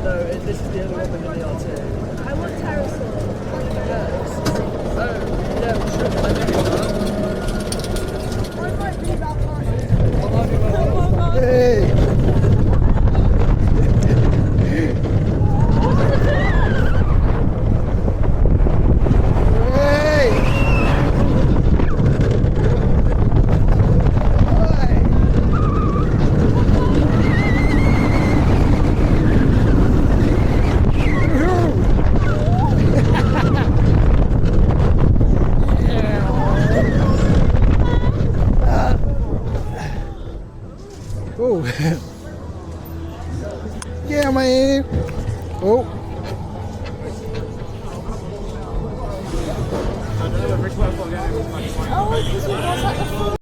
this is the only one within the R2. I want pterosaur. Yes. Oh, yeah, sure. I think it's that. I might be that one. I'll have you one. Hey! Oh, yeah, man. Oh, Oh, because we was at the